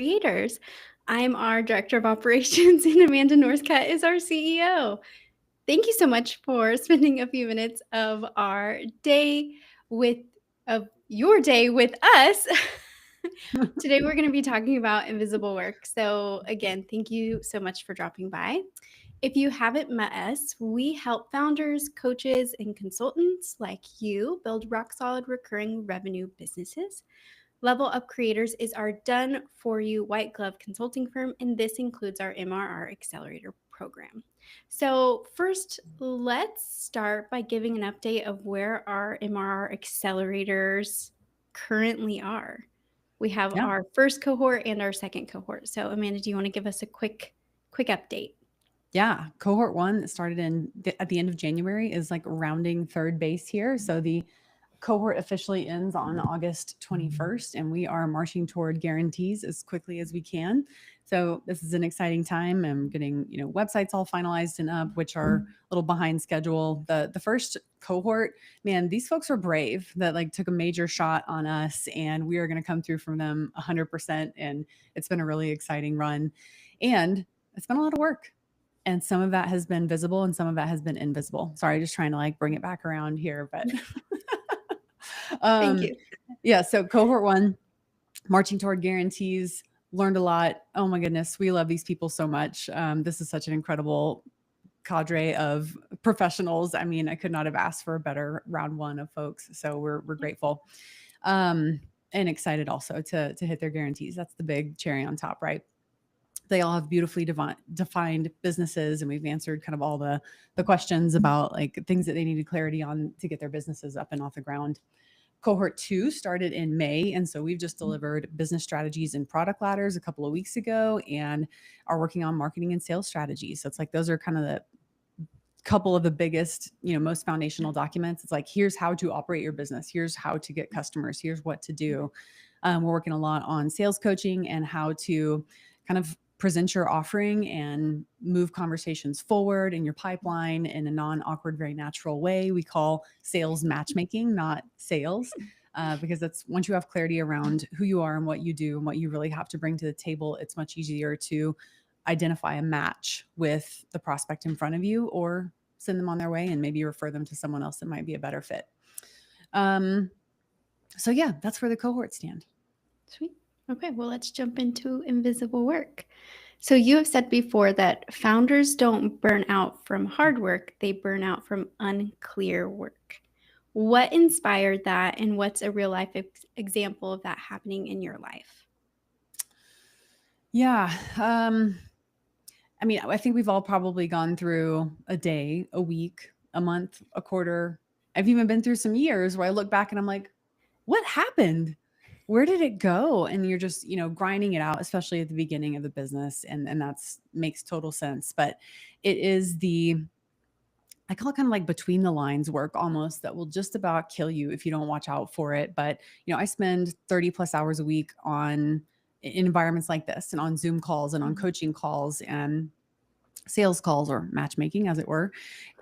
Creators. I'm our Director of Operations, and Amanda Northcutt is our CEO. Thank you so much for spending a few minutes of your day with us. Today, we're going to be talking about invisible work. So, again, thank you so much for dropping by. If you haven't met us, we help founders, coaches, and consultants like you build rock solid recurring revenue businesses. Level Up Creators is our done for you white glove consulting firm, and this includes our MRR Accelerator program. So, first, let's start by giving an update of where our MRR accelerators currently are. We have Yeah. our first cohort and our second cohort. So, Amanda, do you want to give us a quick update? Yeah. Cohort 1 that started at the end of January is like rounding third base here. So the cohort officially ends on August 21st, and we are marching toward guarantees as quickly as we can. So this is an exciting time. I'm getting, websites all finalized and up, which are a little behind schedule. The first cohort, man, these folks were brave that like took a major shot on us, and we are going to come through from them 100%. And it's been a really exciting run, and it's been a lot of work. And some of that has been visible and some of that has been invisible. Sorry, just trying to like bring it back around here, but Thank you. yeah, so cohort 1, marching toward guarantees, learned a lot. Oh my goodness, we love these people so much. This is such an incredible cadre of professionals. I mean, I could not have asked for a better round 1 of folks. So we're grateful. And excited also to hit their guarantees. That's the big cherry on top, right? They all have beautifully defined businesses, and we've answered kind of all the questions about like things that they needed clarity on to get their businesses up and off the ground. Cohort 2 started in May, and so we've just delivered business strategies and product ladders a couple of weeks ago, and are working on marketing and sales strategies. So it's like those are kind of the couple of the biggest, most foundational documents. It's like, here's how to operate your business, here's how to get customers, here's what to do. We're working a lot on sales coaching and how to kind of present your offering and move conversations forward in your pipeline in a non-awkward, very natural way. We call sales matchmaking, not sales, because that's once you have clarity around who you are and what you do and what you really have to bring to the table, it's much easier to identify a match with the prospect in front of you, or send them on their way and maybe refer them to someone else that might be a better fit. So yeah, that's where the cohorts stand. Sweet. Okay, well, let's jump into invisible work. So you have said before that founders don't burn out from hard work, they burn out from unclear work. What inspired that, and what's a real life example of that happening in your life? Yeah. I mean, I think we've all probably gone through a day, a week, a month, a quarter. I've even been through some years where I look back and I'm like, what happened? Where did it go? And you're just, grinding it out, especially at the beginning of the business. And that's makes total sense. But it is I call it kind of like between the lines work almost that will just about kill you if you don't watch out for it. But, I spend 30 plus hours a week in environments like this, and on Zoom calls and on coaching calls and sales calls, or matchmaking as it were.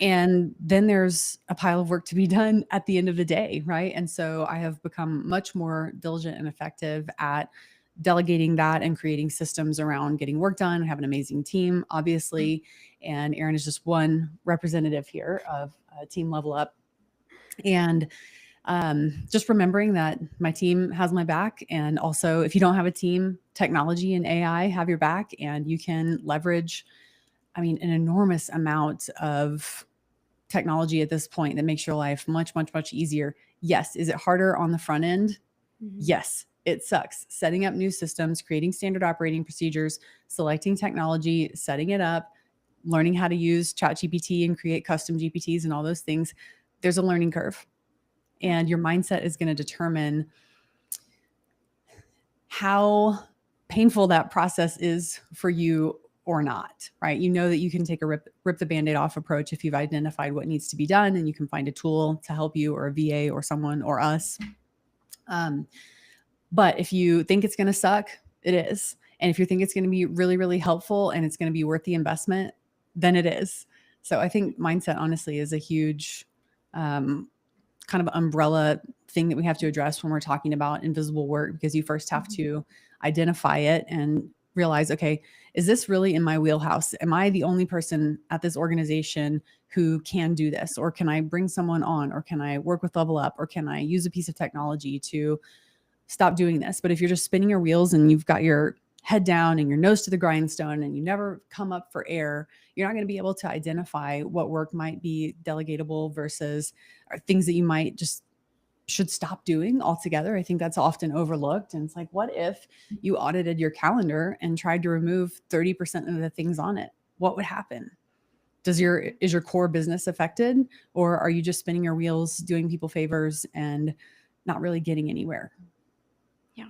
And then there's a pile of work to be done at the end of the day, right? And so I have become much more diligent and effective at delegating that and creating systems around getting work done. I have an amazing team, obviously, and Erin is just one representative here of Team Level Up. And just remembering that my team has my back. And also, if you don't have a team, technology and AI have your back, and you can leverage, I mean, an enormous amount of technology at this point that makes your life much, much, much easier. Yes. Is it harder on the front end? Mm-hmm. Yes, it sucks. Setting up new systems, creating standard operating procedures, selecting technology, setting it up, learning how to use ChatGPT and create custom GPTs and all those things. There's a learning curve. And your mindset is going to determine how painful that process is for you or not, right? You know that you can take a rip the Band-Aid off approach if you've identified what needs to be done, and you can find a tool to help you, or a VA or someone or us. But if you think it's going to suck, it is. And if you think it's going to be really, really helpful and it's going to be worth the investment, then it is. So I think mindset honestly is a huge kind of umbrella thing that we have to address when we're talking about invisible work, because you first have to identify it and realize, okay, is this really in my wheelhouse? Am I the only person at this organization who can do this? Or can I bring someone on? Or can I work with Level Up? Or can I use a piece of technology to stop doing this? But if you're just spinning your wheels and you've got your head down and your nose to the grindstone and you never come up for air, you're not going to be able to identify what work might be delegatable versus things that you might just should stop doing altogether. I think that's often overlooked. And it's like, what if you audited your calendar and tried to remove 30% of the things on it? What would happen? Is your core business affected, or are you just spinning your wheels, doing people favors and not really getting anywhere? Yeah,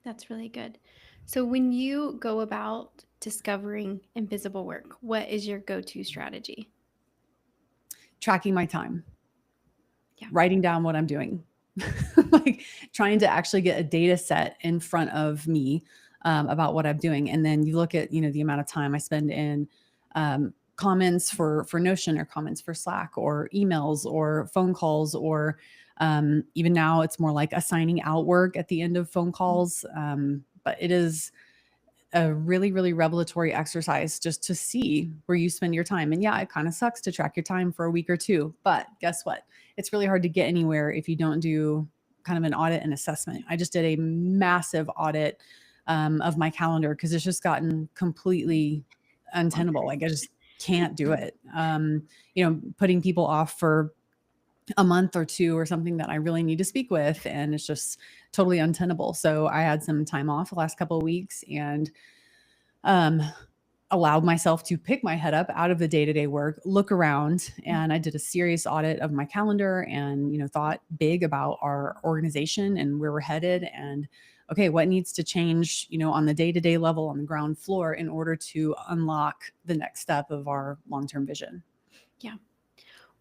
that's really good. So when you go about discovering invisible work, what is your go-to strategy? Tracking my time. Yeah. Writing down what I'm doing. Like trying to actually get a data set in front of me about what I'm doing. And then you look at, the amount of time I spend in comments for Notion, or comments for Slack, or emails, or phone calls, or even now it's more like assigning out work at the end of phone calls. But it is a really, really revelatory exercise just to see where you spend your time. And yeah, it kind of sucks to track your time for a week or two, but guess what? It's really hard to get anywhere if you don't do kind of an audit and assessment. I just did a massive audit of my calendar because it's just gotten completely untenable. Like I just can't do it. Putting people off for a month or two or something that I really need to speak with, and it's just totally untenable. So I had some time off the last couple of weeks and allowed myself to pick my head up out of the day-to-day work, look around, and I did a serious audit of my calendar and, thought big about our organization and where we're headed, and okay, what needs to change, on the day-to-day level on the ground floor in order to unlock the next step of our long-term vision. Yeah.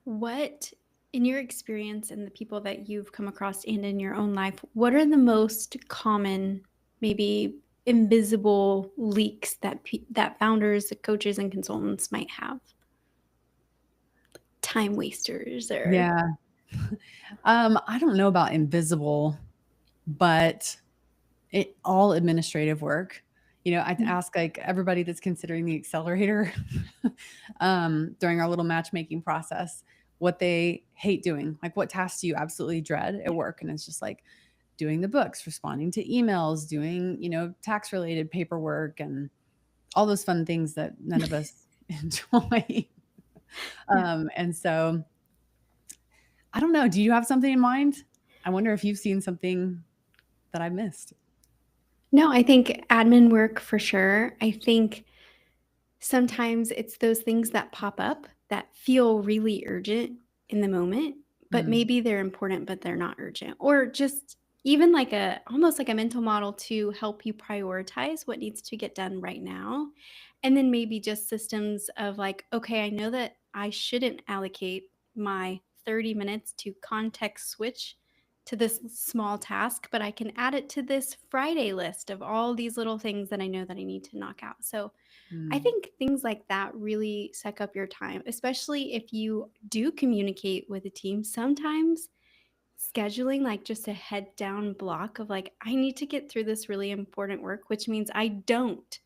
What, in your experience and the people that you've come across and in your own life, what are the most common, maybe invisible leaks that founders, coaches, and consultants might have? Time wasters or Yeah. I don't know about invisible, but all administrative work. I'd ask like everybody that's considering the accelerator during our little matchmaking process, what they hate doing, like what tasks do you absolutely dread at work? And it's just like doing the books, responding to emails, doing, tax related paperwork and all those fun things that none of us enjoy. And so I don't know. Do you have something in mind? I wonder if you've seen something that I missed. No, I think admin work for sure. I think sometimes it's those things that pop up that feel really urgent in the moment, but maybe they're important, but they're not urgent. Or just even like almost like a mental model to help you prioritize what needs to get done right now. And then maybe just systems of like, okay, I know that I shouldn't allocate my 30 minutes to context switch to this small task, but I can add it to this Friday list of all these little things that I know that I need to knock out. So I think things like that really suck up your time, especially if you do communicate with a team. Sometimes scheduling like just a head down block of like, I need to get through this really important work, which means I don't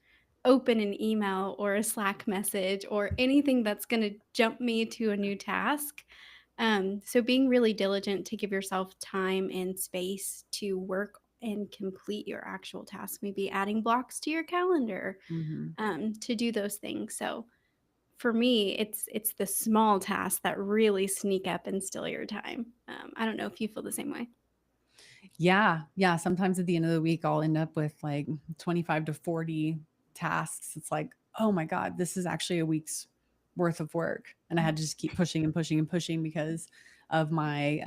open an email or a Slack message or anything that's going to jump me to a new task. So being really diligent to give yourself time and space to work and complete your actual task, maybe adding blocks to your calendar to do those things. So for me, it's the small tasks that really sneak up and steal your time. I don't know if you feel the same way. Yeah. Sometimes at the end of the week, I'll end up with like 25 to 40 tasks. It's like, oh my God, this is actually a week's worth of work. And I had to just keep pushing and pushing and pushing because of my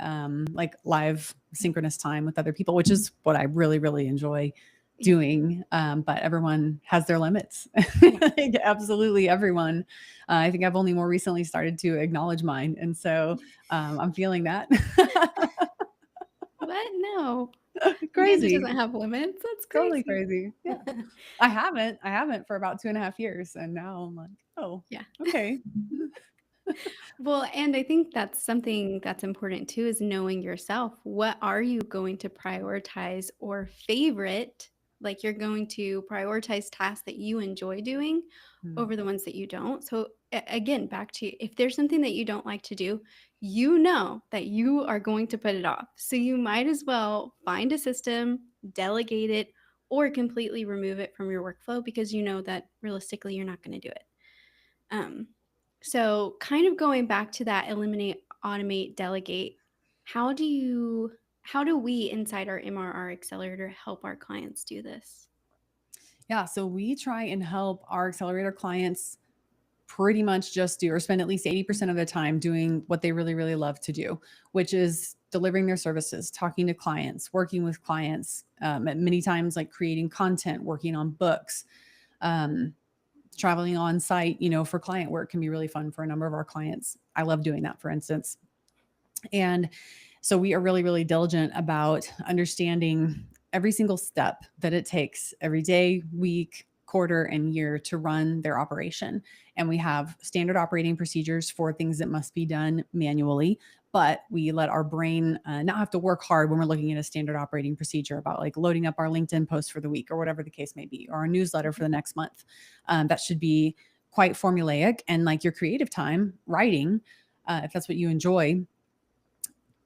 like live synchronous time with other people, which is what I really, really enjoy doing. But everyone has their limits. Like, absolutely everyone. I think I've only more recently started to acknowledge mine. And so I'm feeling that. What? No. Crazy. It doesn't have limits. That's Totally crazy. crazy. Yeah. I haven't for about 2.5 years. And now I'm like, oh, Yeah. okay. Well, and I think that's something that's important too is knowing yourself. What are you going to prioritize or favorite? Like you're going to prioritize tasks that you enjoy doing Mm, over the ones that you don't. So again, back to if there's something that you don't like to do, you know that you are going to put it off. So you might as well find a system, delegate it, or completely remove it from your workflow because you know that realistically you're not going to do it. Um, so kind of going back to that eliminate, automate, delegate, how do you how do we inside our MRR accelerator help our clients do this? Yeah, so we try and help our accelerator clients pretty much just do or spend at least 80% of their time doing what they really, really love to do, which is delivering their services, talking to clients, working with clients, many times like creating content, working on books, um, traveling on site, for client work can be really fun for a number of our clients. I love doing that, for instance. And so we are really, really diligent about understanding every single step that it takes every day, week, quarter, and year to run their operation. And we have standard operating procedures for things that must be done manually, but we let our brain not have to work hard when we're looking at a standard operating procedure about like loading up our LinkedIn post for the week or whatever the case may be, or our newsletter for the next month. That should be quite formulaic and like your creative time writing, if that's what you enjoy,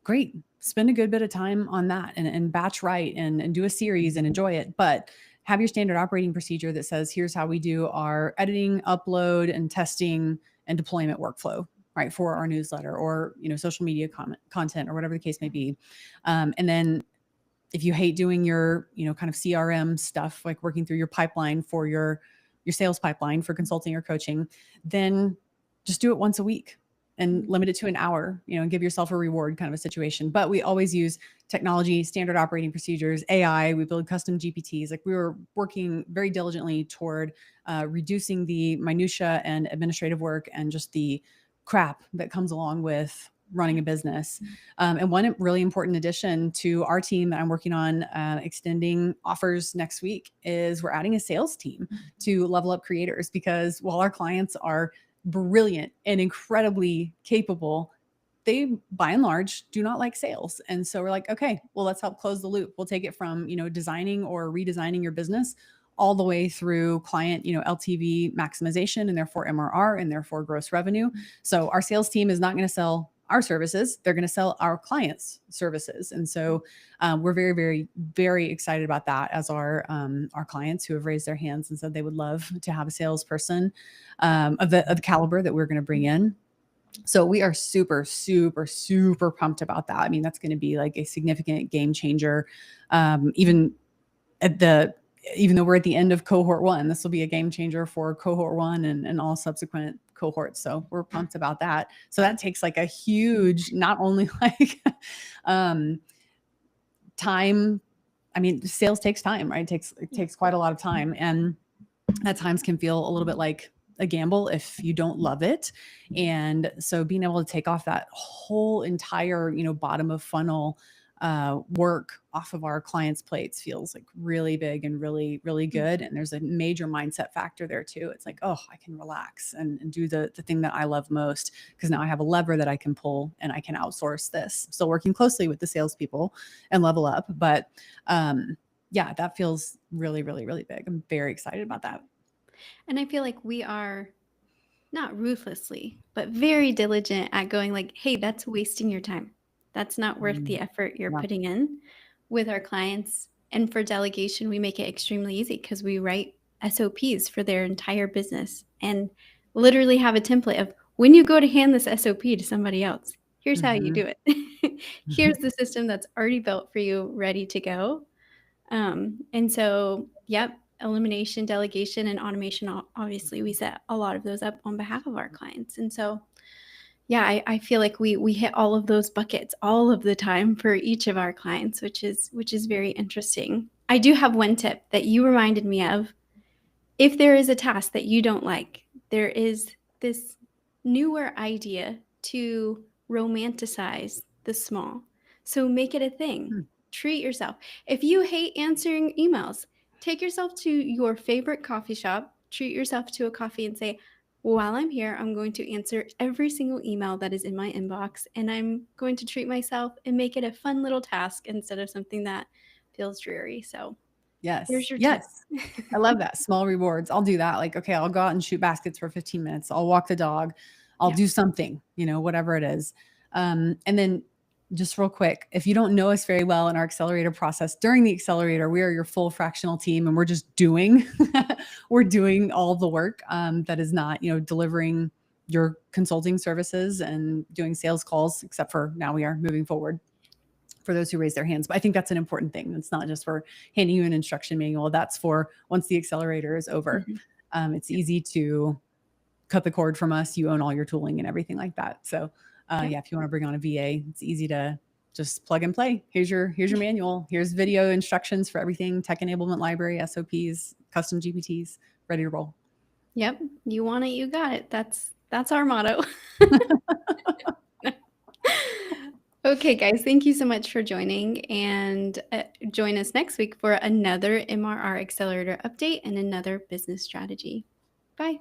great. Spend a good bit of time on that and batch write and do a series and enjoy it. But have your standard operating procedure that says, here's how we do our editing, upload, and testing and deployment workflow, right, for our newsletter or social media content or whatever the case may be. And then if you hate doing your kind of CRM stuff, like working through your pipeline for your sales pipeline for consulting or coaching, then just do it once a week and limit it to an hour, and give yourself a reward kind of a situation. But we always use technology, standard operating procedures, AI. We build custom GPTs. Like we were working very diligently toward reducing the minutia and administrative work and just the crap that comes along with running a business. And one really important addition to our team that I'm working on extending offers next week is we're adding a sales team to level up creators, because while our clients are brilliant and incredibly capable, they by and large do not like sales. And so we're like, okay, well, let's help close the loop. We'll take it from, designing or redesigning your business all the way through client, LTV maximization and therefore MRR and therefore gross revenue. So our sales team is not going to sell our services. They're going to sell our clients' services. And so we're very, very, very excited about that as our clients who have raised their hands and said they would love to have a salesperson of the caliber that we're going to bring in. So we are super, super, super pumped about that. I mean, that's going to be like a significant game changer. Even though we're at the end of cohort 1, this will be a game changer for cohort 1 and all subsequent cohorts. So we're pumped about that. So that takes like a huge, not only like time. I mean, sales takes time, right? It takes quite a lot of time. And at times can feel a little bit like a gamble if you don't love it. And so being able to take off that whole entire, bottom of funnel work off of our clients' plates feels like really big and really, really good. And there's a major mindset factor there too. It's like, oh, I can relax and do the thing that I love most, because now I have a lever that I can pull and I can outsource this. Still working closely with the salespeople and level up. But yeah, that feels really, really, really big. I'm very excited about that. And I feel like we are not ruthlessly, but very diligent at going like, hey, that's wasting your time. That's not worth the effort you're Yeah. putting in with our clients. And for delegation, we make it extremely easy because we write SOPs for their entire business and literally have a template of when you go to hand this SOP to somebody else, here's how you Mhm. do it. Here's the system that's already built for you, ready to go. And so, yep, elimination, delegation, and automation. Obviously, we set a lot of those up on behalf of our clients. And so, yeah, I feel like we hit all of those buckets all of the time for each of our clients, which is very interesting. I do have one tip that you reminded me of. If there is a task that you don't like, there is this newer idea to romanticize the small. So make it a thing. Hmm. Treat yourself. If you hate answering emails, take yourself to your favorite coffee shop, treat yourself to a coffee and say, While I'm here, I'm going to answer every single email that is in my inbox, and I'm going to treat myself and make it a fun little task instead of something that feels dreary. So here's Yes. your tip. Yes. I love that. Small rewards. I'll do that. Like, okay, I'll go out and shoot baskets for 15 minutes. I'll walk the dog. I'll Yeah. do something, whatever it is. And then just real quick, if you don't know us very well in our accelerator process, during the accelerator, we are your full fractional team and we're just doing, we're doing all the work that is not, delivering your consulting services and doing sales calls, except for now we are moving forward for those who raise their hands. But I think that's an important thing. It's not just for handing you an instruction manual. That's for once the accelerator is over. It's easy to cut the cord from us. You own all your tooling and everything like that. So yeah, if you want to bring on a VA, it's easy to just plug and play. Here's your manual. Here's video instructions for everything, tech enablement library, SOPs, custom GPTs, ready to roll. Yep. You want it, you got it. That's our motto. Okay, guys, thank you so much for joining, and join us next week for another MRR Accelerator update and another business strategy. Bye.